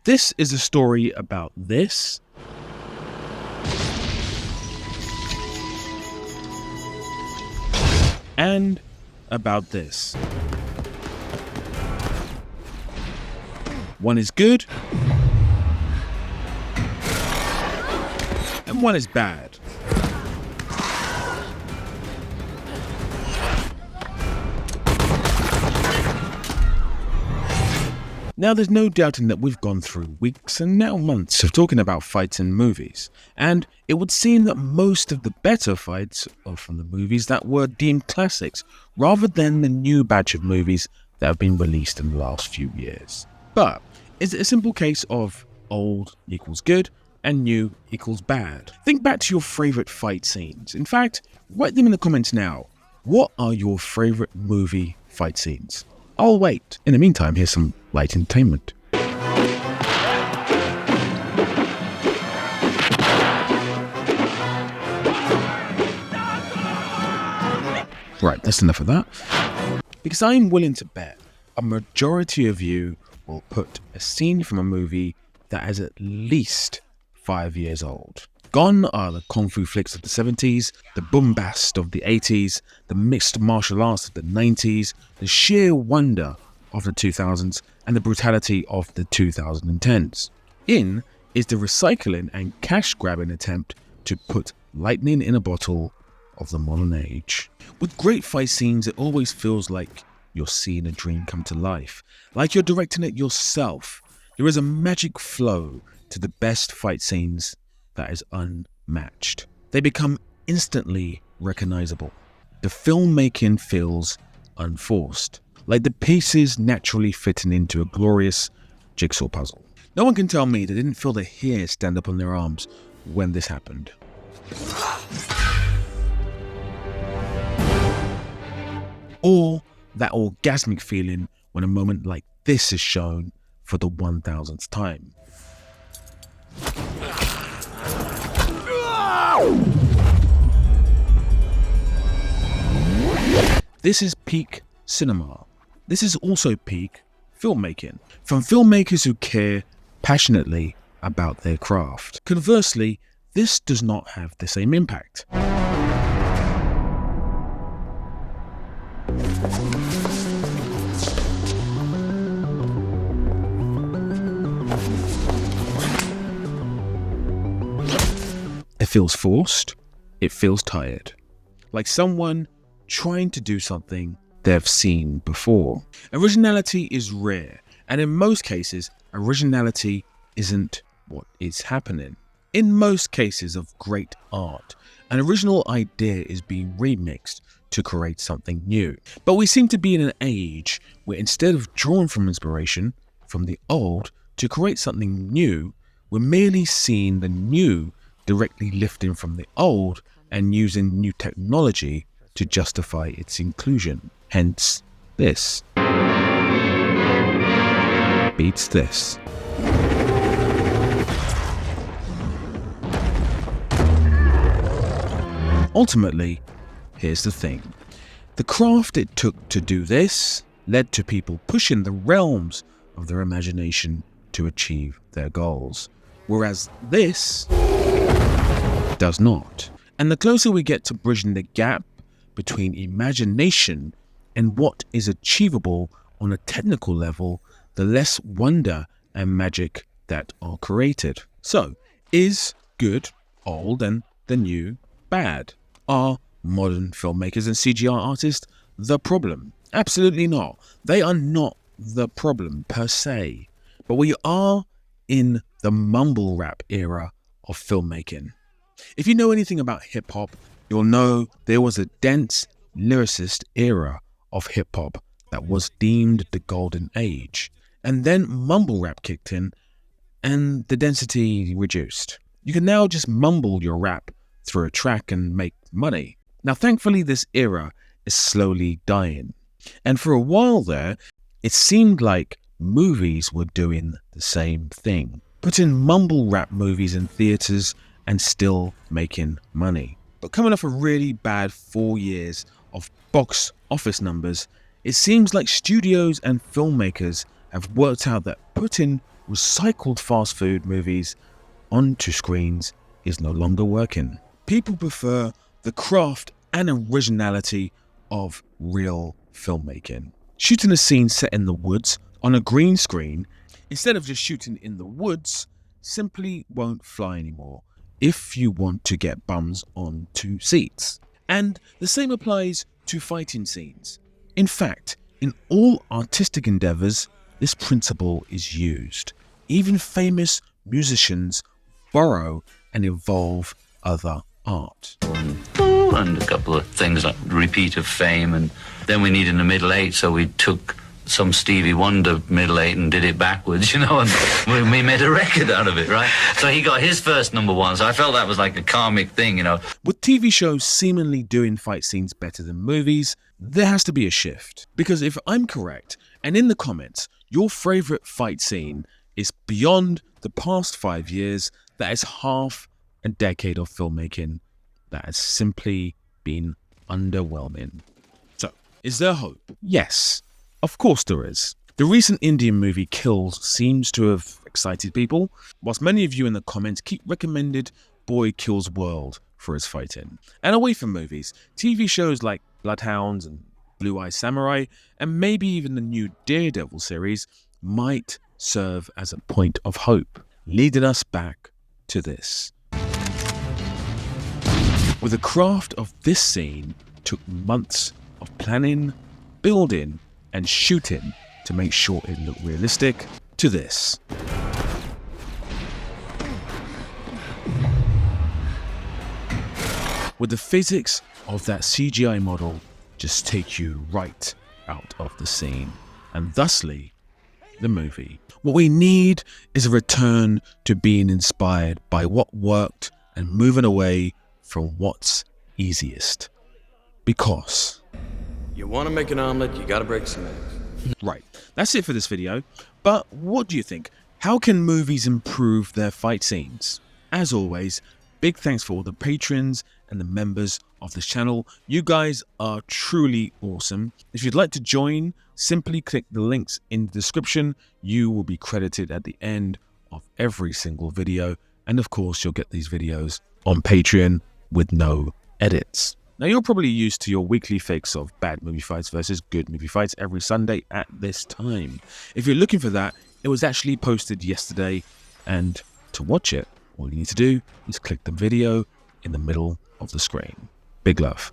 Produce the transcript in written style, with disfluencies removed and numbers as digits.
This is a story about this, and about this. One is good, and one is bad. Now, there's no doubting that we've gone through weeks and now months of talking about fights in movies, and it would seem that most of the better fights are from the movies that were deemed classics, rather than the new batch of movies that have been released in the last few years. But is it a simple case of old equals good and new equals bad? Think back to your favourite fight scenes. In fact, write them in the comments now. What are your favourite movie fight scenes? I'll wait. In the meantime, here's some light entertainment. Right, that's enough of that. Because I'm willing to bet a majority of you will put a scene from a movie that is at least 5 years old. Gone are the kung fu flicks of the 70s, the bombast of the 80s, the mixed martial arts of the 90s, the sheer wonder of the 2000s, and the brutality of the 2010s. In is the recycling and cash-grabbing attempt to put lightning in a bottle of the modern age. With great fight scenes, it always feels like you're seeing a dream come to life, like you're directing it yourself. There is a magic flow to the best fight scenes that is unmatched. They become instantly recognizable. The filmmaking feels unforced, like the pieces naturally fitting into a glorious jigsaw puzzle. No one can tell me they didn't feel the hair stand up on their arms when this happened. Or that orgasmic feeling when a moment like this is shown for the 1000th time. This is peak cinema. This is also peak filmmaking, from filmmakers who care passionately about their craft. Conversely, this does not have the same impact. It feels forced, it feels tired, like someone trying to do something they've seen before. Originality is rare, and in most cases, originality isn't what is happening. In most cases of great art, an original idea is being remixed to create something new. But we seem to be in an age where instead of drawing from inspiration from the old to create something new, we're merely seeing the new directly lifting from the old and using new technology to justify its inclusion. Hence, this beats this. Ultimately, here's the thing. The craft it took to do this led to people pushing the realms of their imagination to achieve their goals, whereas this does not. And the closer we get to bridging the gap between imagination and what is achievable on a technical level, the less wonder and magic that are created. So, is good old and the new bad? Are modern filmmakers and CGI artists the problem? Absolutely not. They are not the problem per se. But we are in the mumble rap era of filmmaking. If you know anything about hip hop, you'll know there was a dense lyricist era of hip hop that was deemed the golden age. And then mumble rap kicked in and the density reduced. You can now just mumble your rap through a track and make money. Now, thankfully, this era is slowly dying. And for a while there, it seemed like movies were doing the same thing, putting mumble rap movies in theaters and still making money. But coming off a really bad 4 years of box office numbers, it seems like studios and filmmakers have worked out that putting recycled fast food movies onto screens is no longer working. People prefer the craft and originality of real filmmaking. Shooting a scene set in the woods on a green screen, instead of just shooting in the woods, simply won't fly anymore if you want to get bums onto seats. And the same applies to fighting scenes. In fact, in all artistic endeavors, this principle is used. Even famous musicians borrow and evolve other art. And a couple of things like Repeat of Fame, and then we needed a middle eight, so we took some Stevie Wonder middle eight and did it backwards, and we made a record out of it, right? So he got his first #1, so I felt that was like a karmic thing, With TV shows seemingly doing fight scenes better than movies, there has to be a shift. Because if I'm correct, and in the comments, your favourite fight scene is beyond the past 5 years, that is half a decade of filmmaking that has simply been underwhelming. So, is there hope? Yes, of course there is. The recent Indian movie Kills seems to have excited people, whilst many of you in the comments keep recommended Boy Kills World for his fighting. And away from movies, TV shows like Bloodhounds and Blue Eye Samurai, and maybe even the new Daredevil series, might serve as a point of hope, leading us back to this. With the craft of this scene took months of planning, building, and shooting to make sure it looked realistic, to this. With the physics of that CGI model just take you right out of the scene, and thusly, the movie. What we need is a return to being inspired by what worked and moving away from what's easiest. Because you want to make an omelet, you got to break some eggs. Right, that's it for this video. But what do you think? How can movies improve their fight scenes? As always, big thanks for all the patrons and the members of this channel. You guys are truly awesome. If you'd like to join, simply click the links in the description. You will be credited at the end of every single video. And of course, you'll get these videos on Patreon with no edits. Now, you're probably used to your weekly fix of bad movie fights versus good movie fights every Sunday at this time. If you're looking for that, it was actually posted yesterday, and to watch it, all you need to do is click the video in the middle of the screen. Big love.